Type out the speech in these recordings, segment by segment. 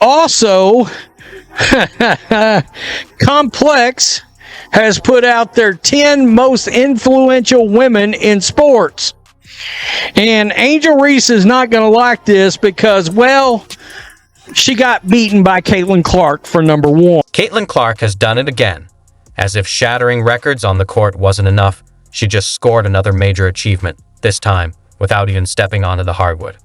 Also, Complex has put out their 10 most influential women in sports. And Angel Reese is not going to like this because, well, she got beaten by Caitlin Clark for number 1. Caitlin Clark has done it again. As if shattering records on the court wasn't enough, she just scored another major achievement, this time without even stepping onto the hardwood.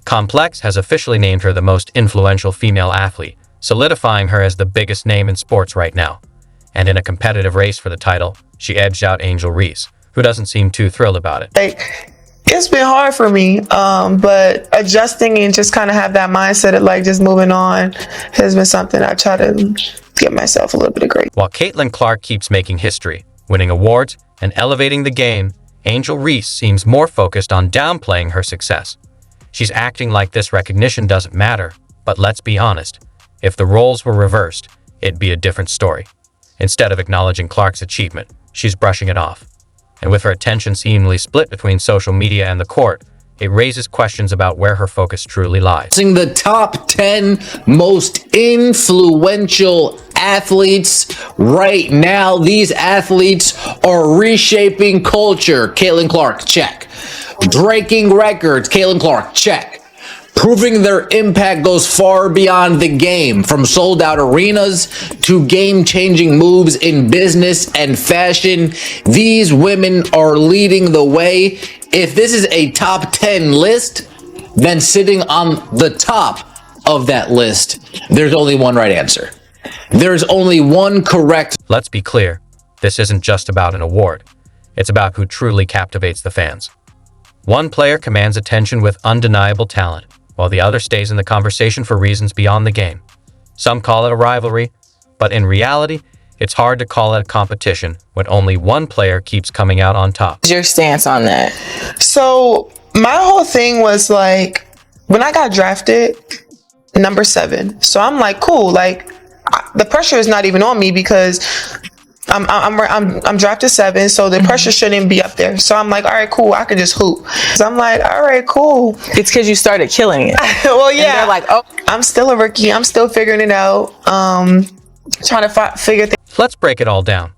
Complex has officially named her the most influential female athlete, solidifying her as the biggest name in sports right now. And in a competitive race for the title, she edged out Angel Reese, who doesn't seem too thrilled about it. It's been hard for me, but adjusting and just kind of have that mindset of like just moving on has been something I try to give myself a little bit of grace. While Caitlin Clark keeps making history, winning awards, and elevating the game, Angel Reese seems more focused on downplaying her success. She's acting like this recognition doesn't matter, but let's be honest, if the roles were reversed, it'd be a different story. Instead of acknowledging Clark's achievement, she's brushing it off. And with her attention seemingly split between social media and the court, it raises questions about where her focus truly lies. The top 10 most influential athletes right now. These athletes are reshaping culture. Caitlin Clark, check. Breaking records. Caitlin Clark, check. Proving their impact goes far beyond the game, from sold-out arenas to game-changing moves in business and fashion. These women are leading the way. If this is a top 10 list, then sitting on the top of that list, there's only one right answer. There's only one correct. Let's be clear, this isn't just about an award. It's about who truly captivates the fans. One player commands attention with undeniable talent, while the other stays in the conversation for reasons beyond the game. Some call it a rivalry, but in reality, it's hard to call it a competition when only one player keeps coming out on top. What's your stance on that? So my whole thing was like, when I got drafted, number 7. So I'm like, cool. Like, the pressure is not even on me because I'm drafted 7, so the pressure shouldn't be up there. So I'm like, all right, cool. I can just hoop. So I'm like, all right, cool. It's because you started killing it. Well, yeah. And they're like, oh, I'm still a rookie. I'm still figuring it out. Trying to figure things. Let's break it all down.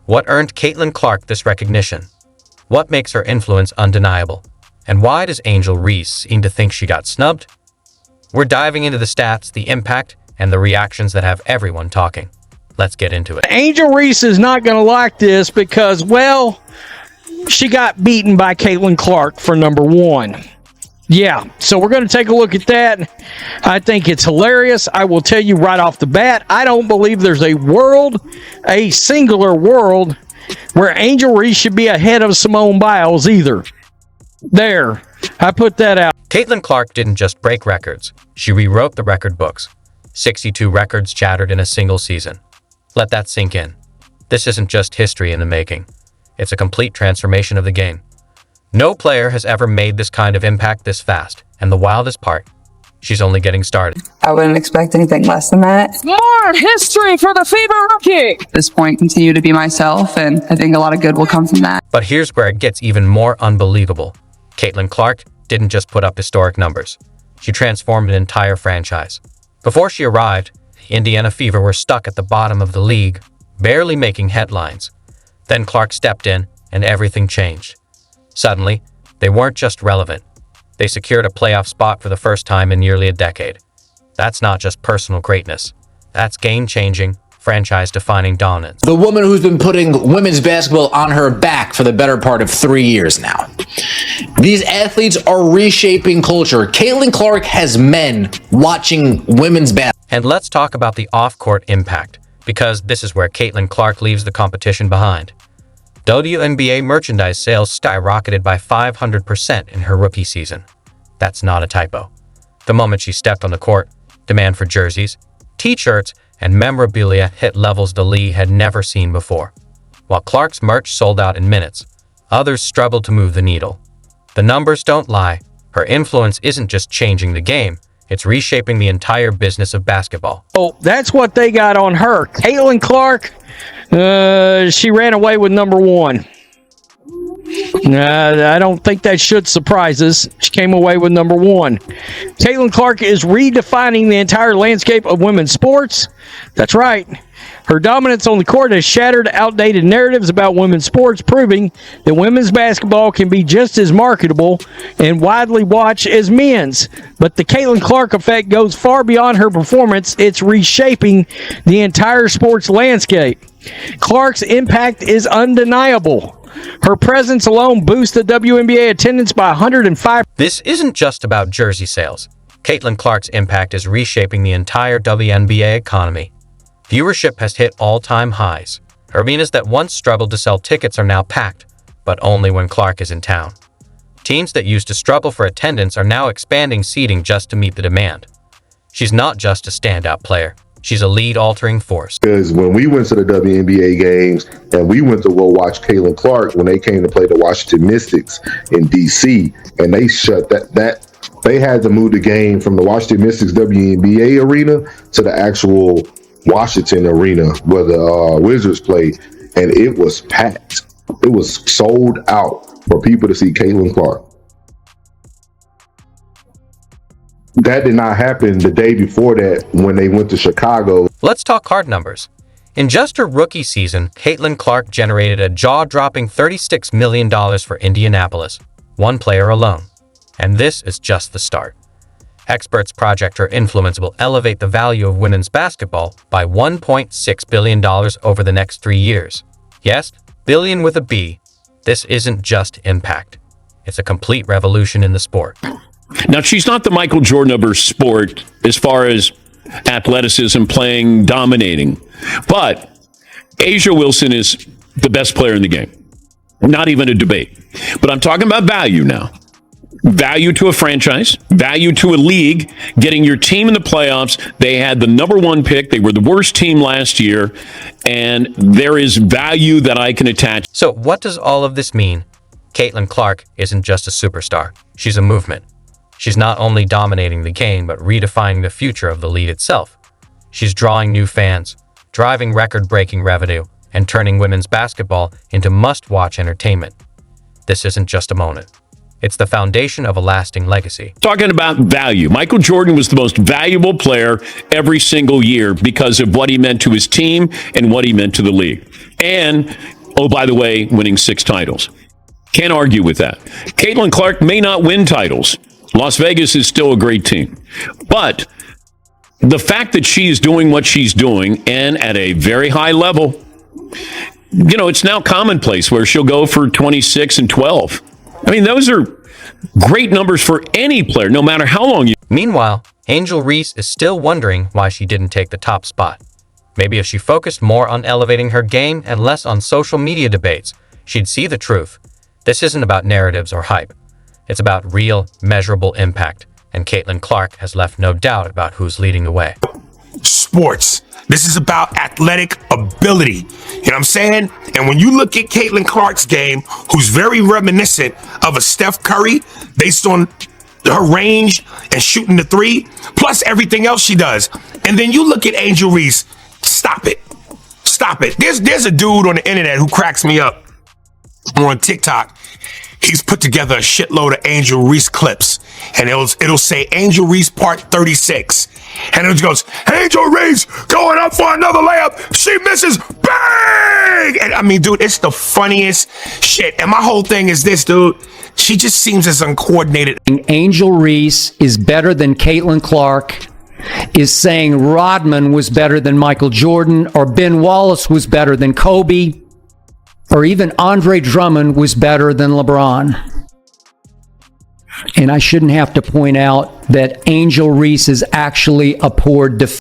What earned Caitlin Clark this recognition? What makes her influence undeniable? And why does Angel Reese seem to think she got snubbed? We're diving into the stats, the impact, and the reactions that have everyone talking. Let's get into it. Angel Reese is not going to like this because, well, she got beaten by Caitlin Clark for number 1. Yeah, so we're going to take a look at that. I think it's hilarious. I will tell you right off the bat, I don't believe there's a singular world, where Angel Reese should be ahead of Simone Biles either. There, I put that out. Caitlin Clark didn't just break records. She rewrote the record books. 62 records shattered in a single season. Let that sink in. This isn't just history in the making. It's a complete transformation of the game. No player has ever made this kind of impact this fast, and the wildest part, she's only getting started. I wouldn't expect anything less than that. More history for the FIBA rookie! At this point, continue to be myself, and I think a lot of good will come from that. But here's where it gets even more unbelievable. Caitlin Clark didn't just put up historic numbers. She transformed an entire franchise. Before she arrived, Indiana Fever were stuck at the bottom of the league, barely making headlines. Then Clark stepped in, and everything changed. Suddenly, they weren't just relevant. They secured a playoff spot for the first time in nearly a decade. That's not just personal greatness. That's game-changing, franchise-defining dominance. The woman who's been putting women's basketball on her back for the better part of 3 years now. These athletes are reshaping culture. Caitlin Clark has men watching women's basketball. And let's talk about the off-court impact, because this is where Caitlin Clark leaves the competition behind. WNBA merchandise sales skyrocketed by 500% in her rookie season. That's not a typo. The moment she stepped on the court, demand for jerseys, t-shirts, and memorabilia hit levels the league had never seen before. While Clark's merch sold out in minutes, others struggled to move the needle. The numbers don't lie. Her influence isn't just changing the game, it's reshaping the entire business of basketball. Oh, that's what they got on her. Caitlin Clark, she ran away with number 1. I don't think that should surprise us. She came away with number 1. Caitlin Clark is redefining the entire landscape of women's sports. That's right. Her dominance on the court has shattered outdated narratives about women's sports, proving that women's basketball can be just as marketable and widely watched as men's. But the Caitlin Clark effect goes far beyond her performance. It's reshaping the entire sports landscape. Clark's impact is undeniable. Her presence alone boosts the WNBA attendance by 105. This isn't just about jersey sales. Caitlin Clark's impact is reshaping the entire WNBA economy. Viewership has hit all-time highs. Arenas that once struggled to sell tickets are now packed, but only when Clark is in town. Teams that used to struggle for attendance are now expanding seating just to meet the demand. She's not just a standout player. She's a lead-altering force. Because when we went to the WNBA games and we went to go watch Caitlin Clark when they came to play the Washington Mystics in D.C., and they shut that they had to move the game from the Washington Mystics WNBA arena to the actual Washington arena where the Wizards played, and it was packed. It was sold out for people to see Caitlin Clark. That did not happen the day before that when they went to Chicago. Let's talk hard numbers. In just her rookie season, Caitlin Clark generated a jaw-dropping $36 million for Indianapolis, one player alone. And this is just the start. Experts project her influence will elevate the value of women's basketball by $1.6 billion over the next 3 years. Yes, billion with a B. This isn't just impact. It's a complete revolution in the sport. Now, she's not the Michael Jordan of her sport as far as athleticism, playing, dominating. But A'ja Wilson is the best player in the game. Not even a debate. But I'm talking about value now. Value to a franchise, value to a league, getting your team in the playoffs. They had the number 1 pick. They were the worst team last year. And there is value that I can attach. So what does all of this mean? Caitlin Clark isn't just a superstar. She's a movement. She's not only dominating the game, but redefining the future of the league itself. She's drawing new fans, driving record-breaking revenue, and turning women's basketball into must-watch entertainment. This isn't just a moment. It's the foundation of a lasting legacy. Talking about value, Michael Jordan was the most valuable player every single year because of what he meant to his team and what he meant to the league. And, oh, by the way, winning 6 titles. Can't argue with that. Caitlin Clark may not win titles. Las Vegas is still a great team. But the fact that she is doing what she's doing and at a very high level, it's now commonplace where she'll go for 26 and 12. I mean, those are great numbers for any player, no matter how long you... Meanwhile, Angel Reese is still wondering why she didn't take the top spot. Maybe if she focused more on elevating her game and less on social media debates, she'd see the truth. This isn't about narratives or hype. It's about real, measurable impact, and Caitlin Clark has left no doubt about who's leading the way. Sports. This is about athletic ability. You know what I'm saying? And when you look at Caitlin Clark's game, who's very reminiscent of a Steph Curry based on her range and shooting the 3, plus everything else she does. And then you look at Angel Reese. Stop it. Stop it. There's a dude on the internet who cracks me up on TikTok. He's put together a shitload of Angel Reese clips, and it'll say Angel Reese part 36, and it goes, Angel Reese going up for another layup, she misses, bang! And I mean, dude, it's the funniest shit. And my whole thing is this, dude, she just seems as uncoordinated. Angel Reese is better than Caitlin Clark, is saying Rodman was better than Michael Jordan, or Ben Wallace was better than Kobe, or even Andre Drummond was better than LeBron. And I shouldn't have to point out that Angel Reese is actually a poor defender.